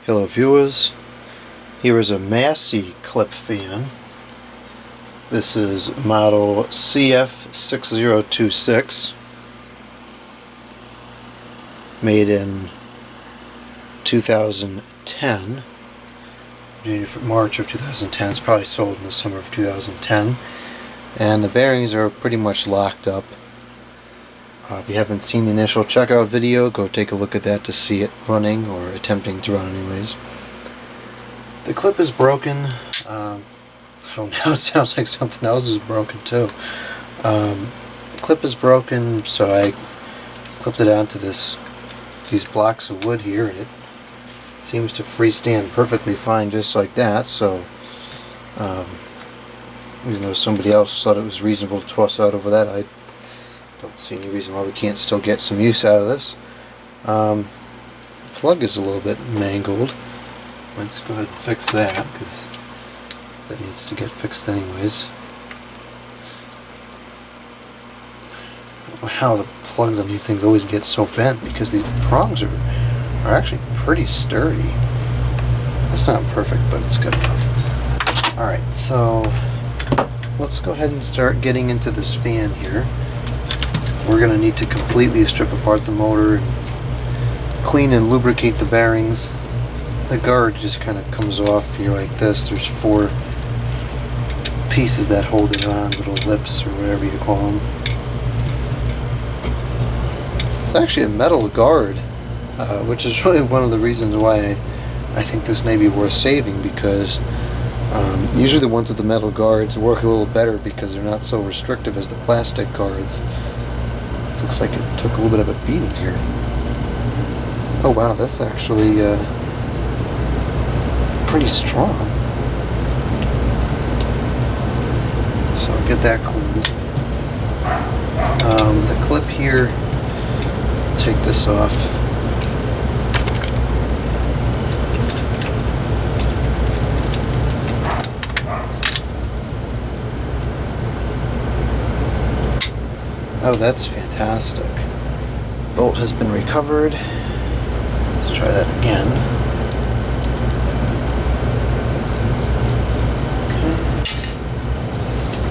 Hello viewers, here is a Massey clip fan. This is model CF602B, made in 2010, March of 2010. It's probably sold in the summer of 2010, and the bearings are pretty much locked up. If you haven't seen the initial checkout video, go take a look at that to see it running, or attempting to run anyways. The clip is broken. Oh, now it sounds like something else is broken too. The clip is broken, so I clipped it onto these blocks of wood here, and it seems to freestand perfectly fine just like that. So even though somebody else thought it was reasonable to toss out over that, I don't see any reason why we can't still get some use out of this. The plug is a little bit mangled. Let's go ahead and fix that, because that needs to get fixed anyways. I don't know how the plugs on these things always get so bent, because these prongs are actually pretty sturdy. That's not perfect, but it's good enough. Alright, so let's go ahead and start getting into this fan here. We're going to need to completely strip apart the motor and clean and lubricate the bearings. The guard just kind of comes off here like this. There's 4 pieces that hold it on, little lips or whatever you call them. It's actually a metal guard, which is really one of the reasons why I think this may be worth saving, because usually the ones with the metal guards work a little better because they're not so restrictive as the plastic guards. This looks like it took a little bit of a beating here. Oh wow, that's actually pretty strong. So I'll get that cleaned. The clip here, take this off. Oh, that's fantastic. Bolt has been recovered. Let's try that again. Okay.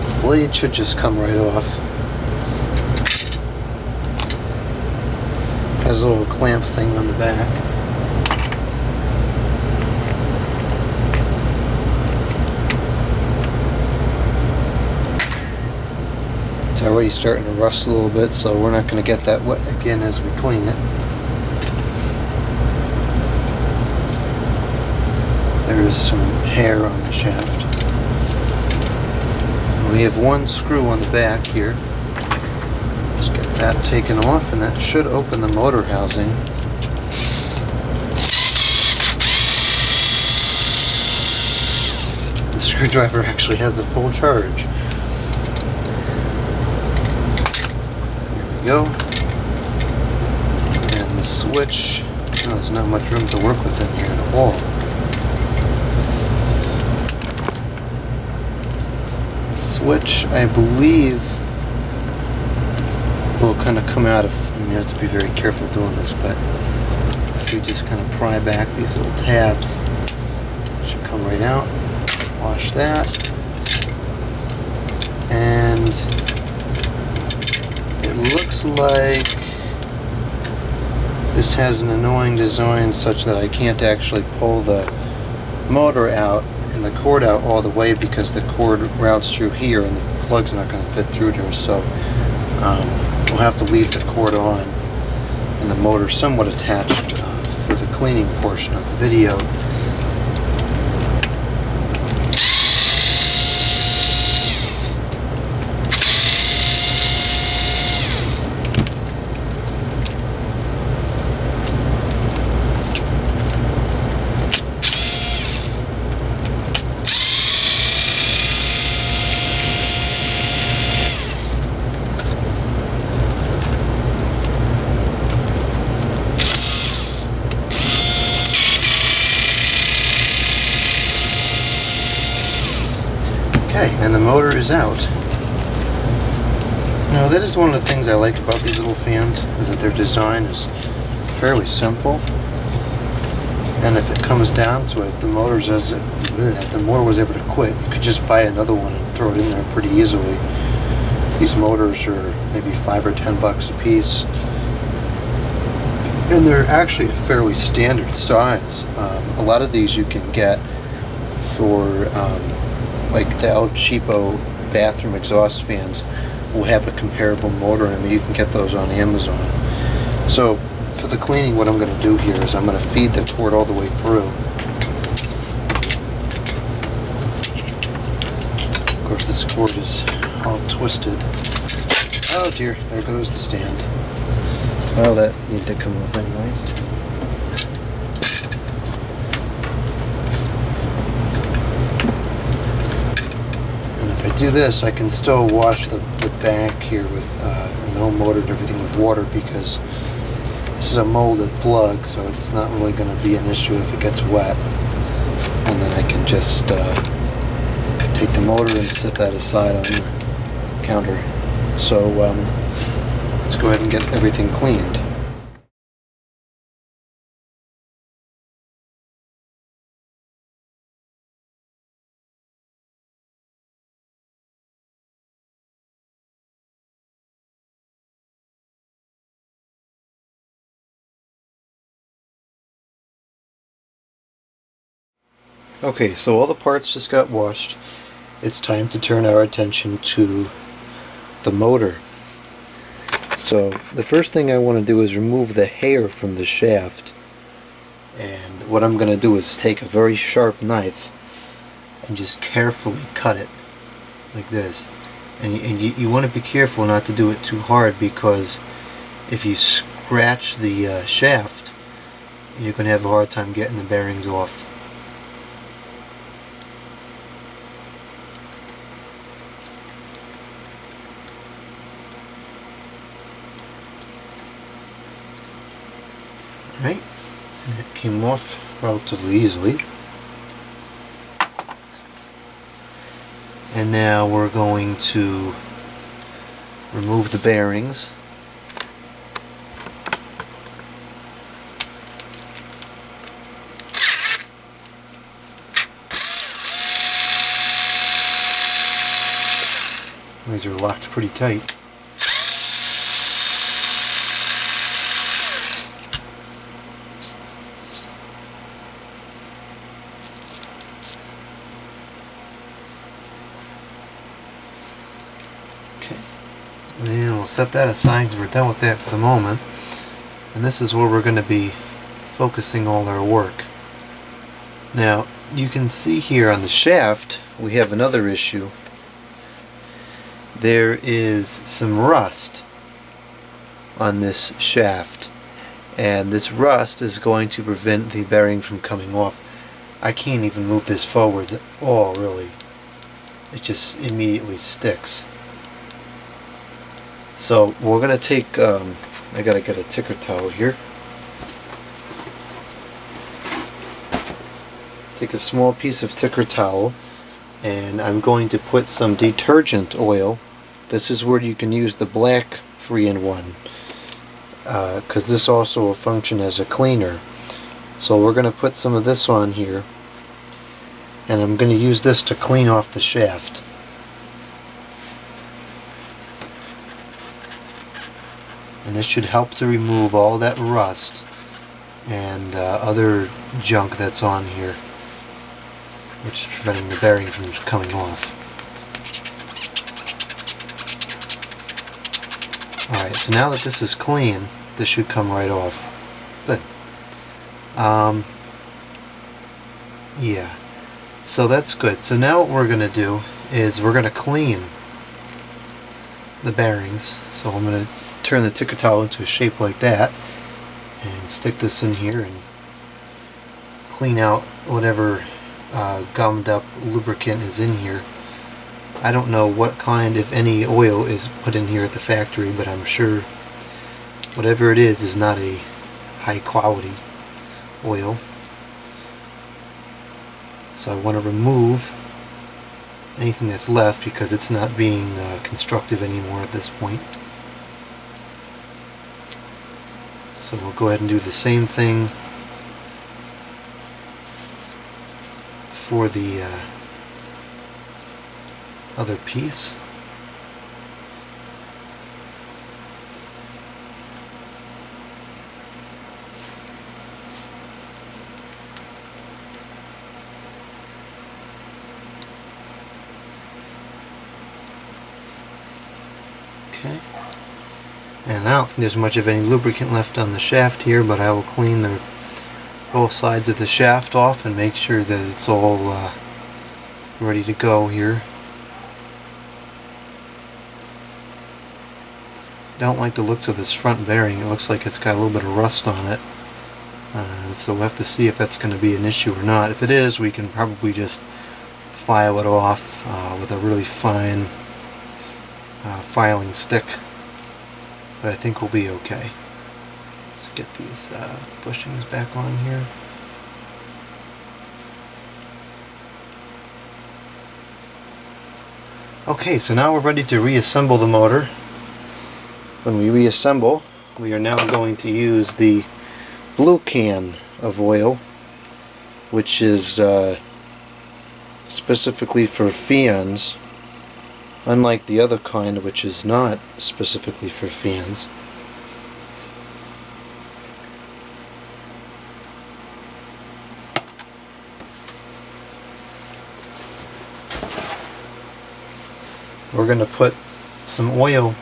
The blade should just come right off. Has a little clamp thing on the back. It's already starting to rust a little bit, so we're not going to get that wet again as we clean it. There is some hair on the shaft. We have 1 screw on the back here. Let's get that taken off, and that should open the motor housing. The screwdriver actually has a full charge. Go. And the switch, there's not much room to work with in here at all. The switch, I believe, will kind of come out of, you have to be very careful doing this, but if you just kind of pry back these little tabs, it should come right out. Wash that. And it looks like this has an annoying design such that I can't actually pull the motor out and the cord out all the way, because the cord routes through here and the plug's not going to fit through there. So we'll have to leave the cord on and the motor somewhat attached for the cleaning portion of the video. Okay, and the motor is out. Now that is one of the things I like about these little fans, is that their design is fairly simple. And if it comes down to it, if the motor was able to quit, you could just buy another one and throw it in there pretty easily. These motors are maybe $5 or $10 a piece, and they're actually a fairly standard size. A lot of these you can get for like the El Cheapo bathroom exhaust fans will have a comparable motor. I mean, you can get those on Amazon. So for the cleaning, what I'm going to do here is I'm going to feed the cord all the way through. Of course, this cord is all twisted. Oh dear, there goes the stand. Well, that needed to come off anyways. And if I do this, I can still wash the back here with the whole motor and everything with water, because this is a molded plug, so it's not really going to be an issue if it gets wet. And then I can just take the motor and set that aside on the counter. So let's go ahead and get everything cleaned. Okay, so all the parts just got washed. It's time to turn our attention to the motor. So the first thing I want to do is remove the hair from the shaft. And what I'm going to do is take a very sharp knife and just carefully cut it like this. And you want to be careful not to do it too hard, because if you scratch the shaft, you're going to have a hard time getting the bearings off. Right, and it came off relatively easily. And now we're going to remove the bearings. These are locked pretty tight. And we'll set that aside because we're done with that for the moment. And this is where we're going to be focusing all our work. Now, you can see here on the shaft, we have another issue. There is some rust on this shaft. And this rust is going to prevent the bearing from coming off. I can't even move this forward at all, really. It just immediately sticks. So we're going to take, I got to get a ticker towel here. Take a small piece of ticker towel, and I'm going to put some detergent oil. This is where you can use the black 3-in-1, because this also will function as a cleaner. So we're going to put some of this on here, and I'm going to use this to clean off the shaft. And this should help to remove all that rust and other junk that's on here, which is preventing the bearing from coming off. Alright, so now that this is clean, this should come right off. Good. Yeah. So that's good. So now what we're going to do is we're going to clean the bearings. So I'm going to turn the ticker towel into a shape like that and stick this in here and clean out whatever gummed up lubricant is in here. I don't know what kind, if any, oil is put in here at the factory, but I'm sure whatever it is not a high quality oil. So I want to remove anything that's left because it's not being constructive anymore at this point. So we'll go ahead and do the same thing for the other piece. Okay. And I don't think there's much of any lubricant left on the shaft here, but I will clean both sides of the shaft off and make sure that it's all ready to go here. Don't like the looks of this front bearing. It looks like it's got a little bit of rust on it. So we'll have to see if that's going to be an issue or not. If it is, we can probably just file it off with a really fine filing stick. But I think we'll be okay. Let's get these bushings back on here. Okay, so now we're ready to reassemble the motor. When we reassemble, we are now going to use the blue can of oil, which is specifically for fans, unlike the other kind, which is not specifically for fans. We're going to put some oil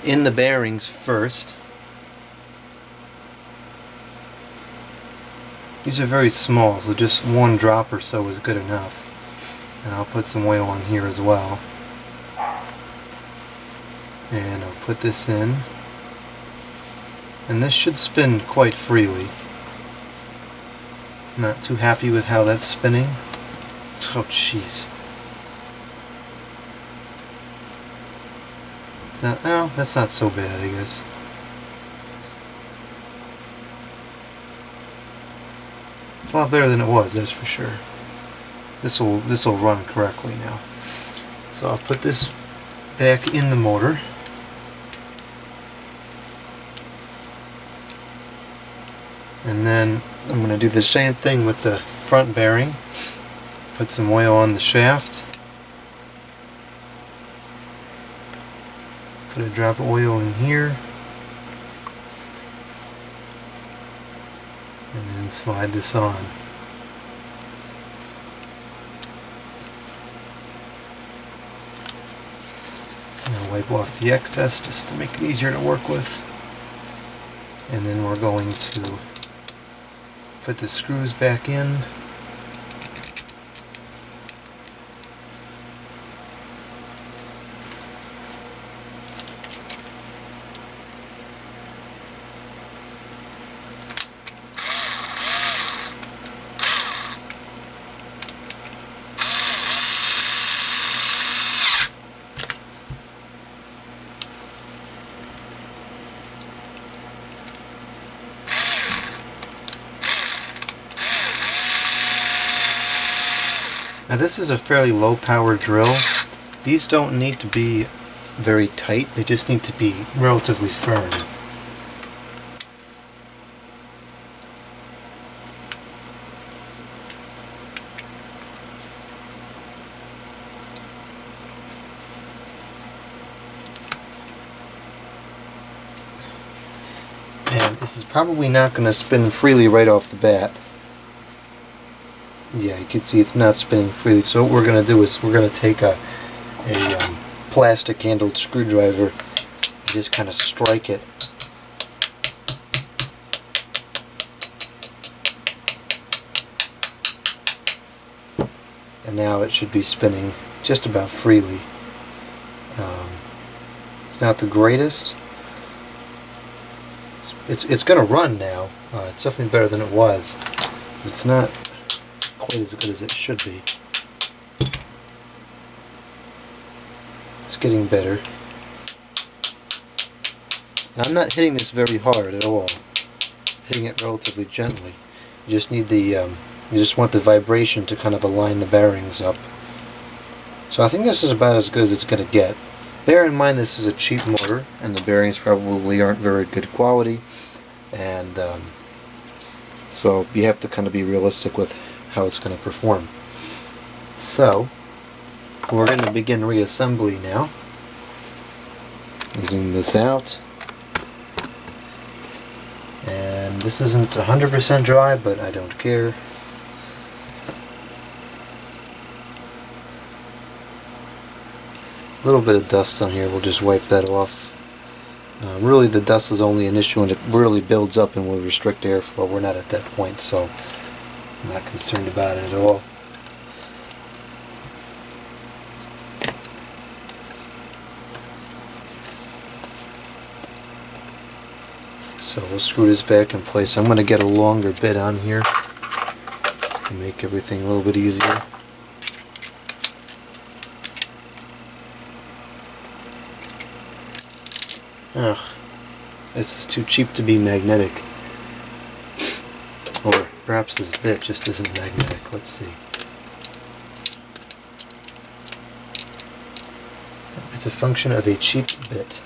in the bearings first. These are very small, so just one drop or so is good enough. And I'll put some oil on here as well. And I'll put this in. And this should spin quite freely. Not too happy with how that's spinning. Oh jeez. Oh, that's not so bad, I guess. It's a lot better than it was, that's for sure. This will run correctly now. So I'll put this back in the motor. And then I'm going to do the same thing with the front bearing. Put some oil on the shaft. Put a drop of oil in here. And then slide this on. And I'll wipe off the excess just to make it easier to work with. And then we're going to put the screws back in. Now this is a fairly low power drill. These don't need to be very tight, they just need to be relatively firm. And this is probably not going to spin freely right off the bat. Yeah, you can see it's not spinning freely. So what we're going to do is we're going to take a plastic handled screwdriver and just kind of strike it. And now it should be spinning just about freely. It's not the greatest. It's going to run now. It's definitely better than it was. It's not quite as good as it should be. It's getting better. And I'm not hitting this very hard at all. I'm hitting it relatively gently. You just need the you just want the vibration to kind of align the bearings up. So I think this is about as good as it's going to get. Bear in mind this is a cheap motor and the bearings probably aren't very good quality, and So you have to kind of be realistic with how it's going to perform. So we're going to begin reassembly now. Zoom this out. And this isn't 100% dry, but I don't care. A little bit of dust on here, we'll just wipe that off. Really the dust is only an issue when it really builds up and will restrict airflow. We're not at that point, so I'm not concerned about it at all. So we'll screw this back in place. I'm going to get a longer bit on here just to make everything a little bit easier. Ugh, this is too cheap to be magnetic. Or perhaps this bit just isn't magnetic. Let's see. It's a function of a cheap bit.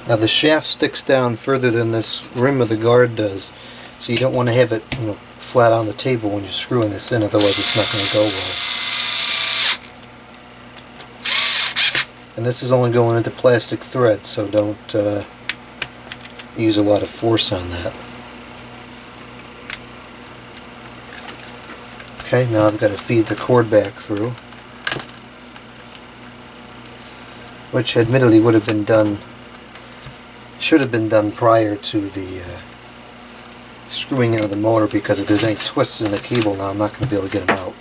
Now the shaft sticks down further than this rim of the guard does, so you don't want to have it, flat on the table when you're screwing this in, otherwise it's not going to go well. And this is only going into plastic thread, so don't use a lot of force on that. Okay, now I've got to feed the cord back through, which admittedly would have been done, should have been done prior to the screwing into the motor, because if there's any twists in the cable now, I'm not going to be able to get them out.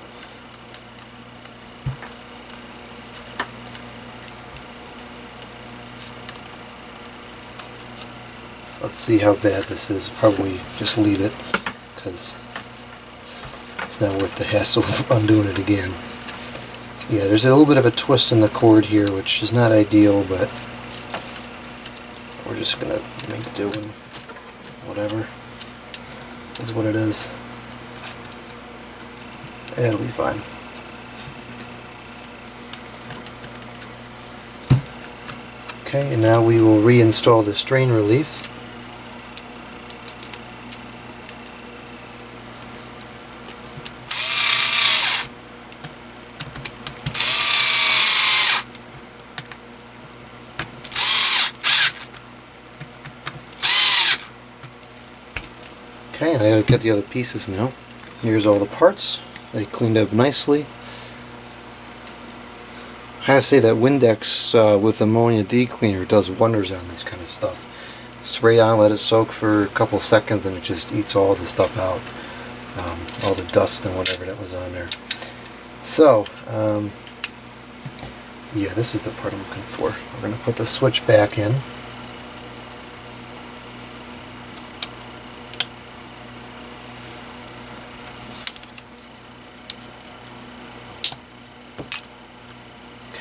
So let's see how bad this is. Probably just leave it, because it's not worth the hassle of undoing it again. Yeah, there's a little bit of a twist in the cord here, which is not ideal, but we're just going to make do and whatever is what it is. It'll be fine. Okay, and now we will reinstall the strain relief. Okay, I gotta get the other pieces now. Here's all the parts. They cleaned up nicely. I gotta say that Windex with ammonia D-cleaner does wonders on this kind of stuff. Spray on, let it soak for a couple seconds, and it just eats all the stuff out. All the dust and whatever that was on there. So, yeah, this is the part I'm looking for. We're going to put the switch back in.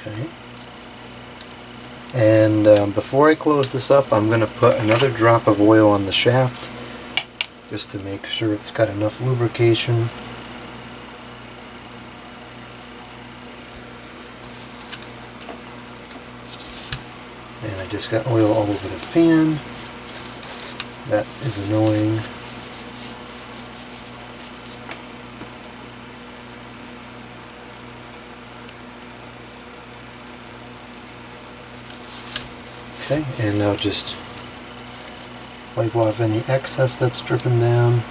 Okay. And before I close this up, I'm going to put another drop of oil on the shaft just to make sure it's got enough lubrication. And I just got oil all over the fan. That is annoying. Okay, and now just wipe off any excess that's dripping down.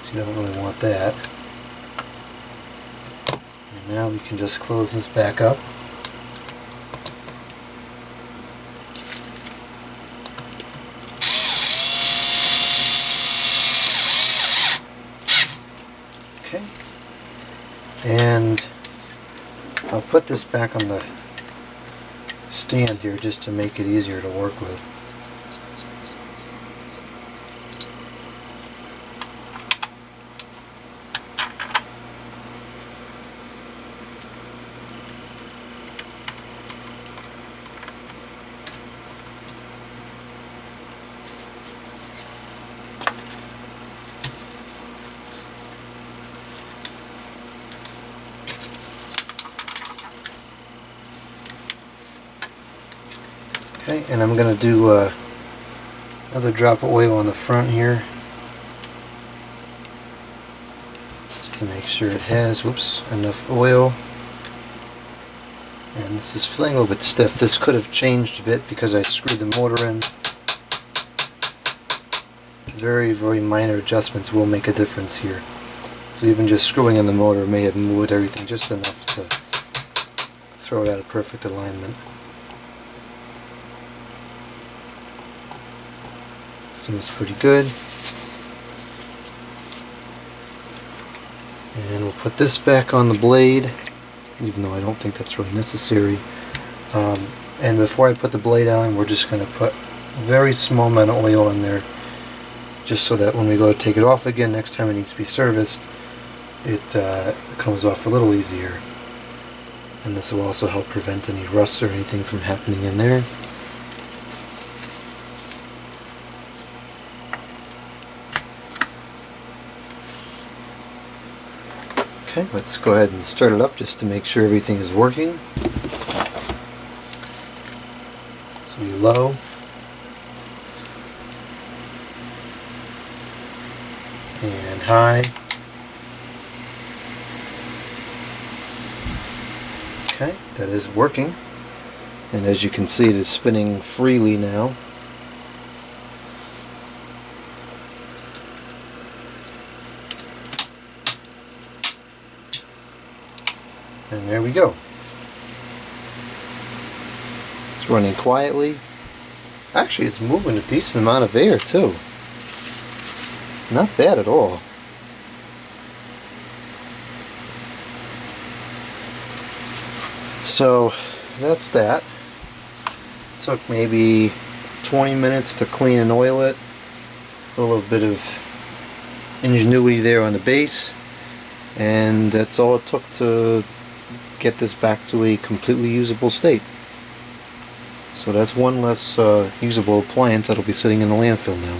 So you don't really want that. And now we can just close this back up. Okay, and I'll put this back on the stand here just to make it easier to work with. And I'm going to do another drop of oil on the front here, just to make sure it has, enough oil. And this is feeling a little bit stiff. This could have changed a bit because I screwed the motor in. Very, very minor adjustments will make a difference here. So even just screwing in the motor may have moved everything just enough to throw it out of perfect alignment. Seems pretty good. And we'll put this back on the blade, even though I don't think that's really necessary. And before I put the blade on, we're just going to put a very small amount of oil in there, just so that when we go to take it off again, next time it needs to be serviced, it comes off a little easier. And this will also help prevent any rust or anything from happening in there. Okay, let's go ahead and start it up just to make sure everything is working. So be low. And high. Okay, that is working. And as you can see, it is spinning freely now. And there we go. It's running quietly. Actually, it's moving a decent amount of air too. Not bad at all. So that's that. Took maybe 20 minutes to clean and oil it. A little bit of ingenuity there on the base. And that's all it took to get this back to a completely usable state. So that's one less usable appliance that'll be sitting in the landfill now.